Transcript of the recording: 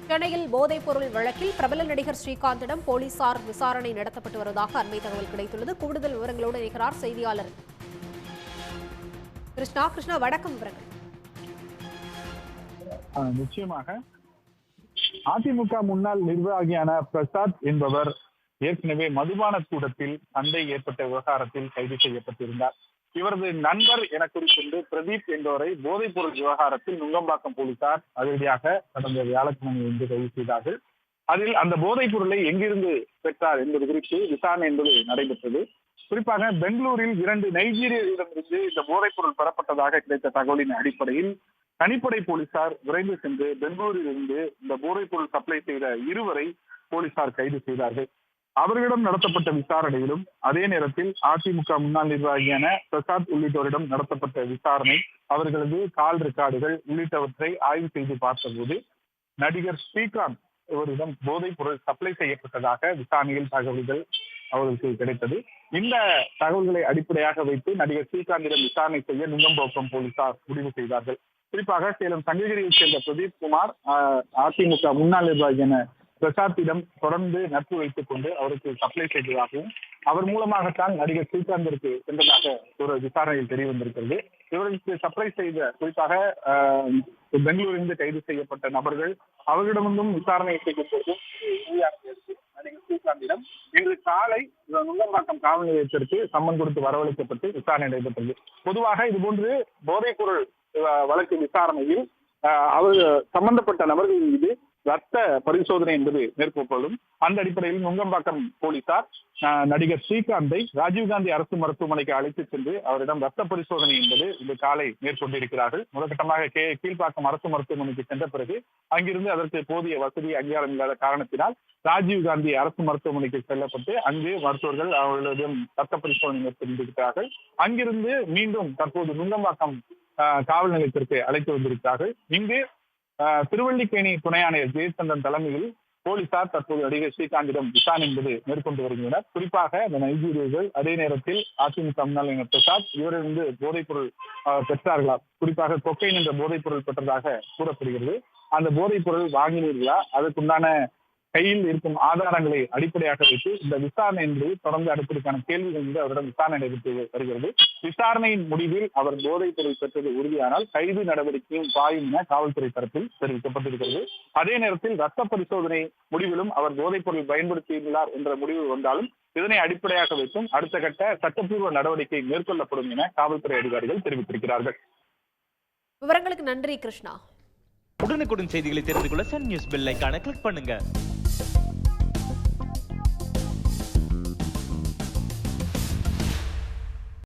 சென்னையில் போதைப் பொருள் வழக்கில் பிரபல நடிகர் ஸ்ரீகாந்திடம் போலீசார் விசாரணை நடத்தப்பட்டு வருவதாக அண்மை தகவல் கிடைத்துள்ளது. கூடுதல் விவரங்களோடு இணைகிறார் செய்தியாளர் கிருஷ்ணா. வணக்கம். விவரங்கள் நிச்சயமாக அதிமுக முன்னாள் நிர்வாகியான பிரசாத் என்பவர் ஏற்கனவே மதுபான கூடத்தில் சண்டை ஏற்பட்ட விவகாரத்தில் கைது செய்யப்பட்டிருந்தார். இவரது நண்பர் என குறிக்கொண்டு பிரதீப் என்பவரை போதைப் பொருள் விவகாரத்தில் நுங்கம்பாக்கம் போலீசார் அதிரடியாக கடந்த வியாழக்கிழமை கைது செய்தார்கள். அதில் அந்த போதைப் பொருளை எங்கிருந்து பெற்றார் என்பது குறித்து விசாரணை என்பது நடைபெற்றது. குறிப்பாக பெங்களூரில் 2 நைஜீரியர்களிடமிருந்து இந்த போதைப் பொருள் பெறப்பட்டதாக கிடைத்த தகவலின் அடிப்படையில் தனிப்படை போலீசார் விரைந்து சென்று பெங்களூரில் இருந்து இந்த போதைப் பொருள் சப்ளை செய்த 2 வரை போலீசார் கைது செய்தார்கள். அவர்களிடம் நடத்தப்பட்ட விசாரணையிலும் அதே நேரத்தில் அதிமுக முன்னாள் நிர்வாகியான பிரசாத் உள்ளிட்டோரிடம் நடத்தப்பட்ட விசாரணை, அவர்களது கால் ரெக்கார்டுகள் உள்ளிட்டவற்றை ஆய்வு செய்து பார்த்தபோது நடிகர் ஸ்ரீகாந்த் இவரிடம் போதைப் பொருள் சப்ளை செய்யப்பட்டதாக விசாரணையில் தகவல்கள் அவர்களுக்கு கிடைத்தது. இந்த தகவல்களை அடிப்படையாக வைத்து நடிகர் ஸ்ரீகாந்திடம் விசாரணை செய்ய நுங்கம்பாக்கம் போலீசார் முடிவு செய்தார்கள். குறிப்பாக சேலம் சங்ககிரியைச் சேர்ந்த பிரதீப் குமார் அதிமுக முன்னாள் நிர்வாகியான பிரசாத்திடம் தொடர்ந்து நட்பு வைத்துக் கொண்டு அவருக்கு சப்ளை செய்ததாகவும் அவர் மூலமாகத்தான் நடிகர் ஸ்ரீகாந்திற்கு சென்றதாக ஒரு விசாரணையில் தெரிய வந்திருக்கிறது. இவர்களுக்கு சப்ளை செய்த குறிப்பாக பெங்களூரிலிருந்து கைது செய்யப்பட்ட நபர்கள் அவர்களிடமும் விசாரணை செய்யும் போது நடிகர் ஸ்ரீகாந்திடம் இன்று காலை நுங்கம்பாக்கம் காவல் நிலையத்திற்கு சம்மன் கொடுத்து வரவழைக்கப்பட்டு விசாரணை நடைபெற்றது. பொதுவாக இதுபோன்று போதைப் பொருள் வழக்கு விசாரணையில் அவர் சம்பந்தப்பட்ட நபர்களின் மீது ரத்த பரிசோதனை என்பது மேற்கொள்ளப்படும். அந்த அடிப்படையில் நுங்கம்பாக்கம் போலீசார் நடிகர் ஸ்ரீகாந்தை ராஜீவ்காந்தி அரசு மருத்துவமனைக்கு அழைத்து சென்று அவரிடம் ரத்த பரிசோதனை என்பது இன்று காலை மேற்கொண்டிருக்கிறார்கள். முதற்கட்டமாக கீழ்ப்பாக்கம் அரசு மருத்துவமனைக்கு சென்ற பிறகு அங்கிருந்து அதற்கு போதிய வசதி அங்கீகாரம் இல்லாத காரணத்தினால் ராஜீவ்காந்தி அரசு மருத்துவமனைக்கு செல்லப்பட்டு அங்கு மருத்துவர்கள் அவர்களிடம் ரத்த பரிசோதனை மேற்கொண்டிருக்கிறார்கள். அங்கிருந்து மீண்டும் தற்போது நுங்கம்பாக்கம் காவல் நிலையத்திற்கு அழைத்து வந்திருக்கிறார்கள். இங்கு திருவல்லிக்கேணி துணை ஆணையர் ஜெயச்சந்திரன் தலைமையில் போலீசார் தற்போது நடிகர் ஸ்ரீகாந்திடம் விசாரணை என்பது மேற்கொண்டு வருகின்றனர். குறிப்பாக இந்த நைஜீரியர்கள் அதே நேரத்தில் அதிமுக முன்னாள் பிரசாத் இவரிலிருந்து போதைப் பொருள் பெற்றார்களா, குறிப்பாக கொக்கைன் என்ற போதைப் பொருள் பெற்றதாக கூறப்படுகிறது. அந்த போதைப் பொருள் வாங்கினீர்களா, அதற்குண்டான கையில் இருக்கும் ஆதாரங்களை அடிப்படையாக வைத்து இந்த விசாரணை என்பது தொடர்ந்து அடுப்பதற்கான கேள்விகள் மீது அவரிடம் விசாரணை நடைபெற்று வருகிறது. விசாரணையின் முடிவில் அவர் போதைப் பொருள் பெற்றது உறுதியானால் கைது நடவடிக்கையும் பாயும் என காவல்துறை தரப்பில் தெரிவிக்கப்பட்டிருக்கிறது. அதே நேரத்தில் ரத்த பரிசோதனை முடிவிலும் அவர் போதைப் பொருள் பயன்படுத்தியுள்ளார் என்ற முடிவு வந்தாலும் இதனை அடிப்படையாக வைத்தும் அடுத்த கட்ட சட்டப்பூர்வ நடவடிக்கை மேற்கொள்ளப்படும் என காவல்துறை அதிகாரிகள் தெரிவித்திருக்கிறார்கள். விவரங்களுக்கு நன்றி கிருஷ்ணா. உடனுக்குடன் செய்திகளை தெரிந்து கொள்ள சன் நியூஸ் பெல் ஐகானை கிளிக் பண்ணுங்க.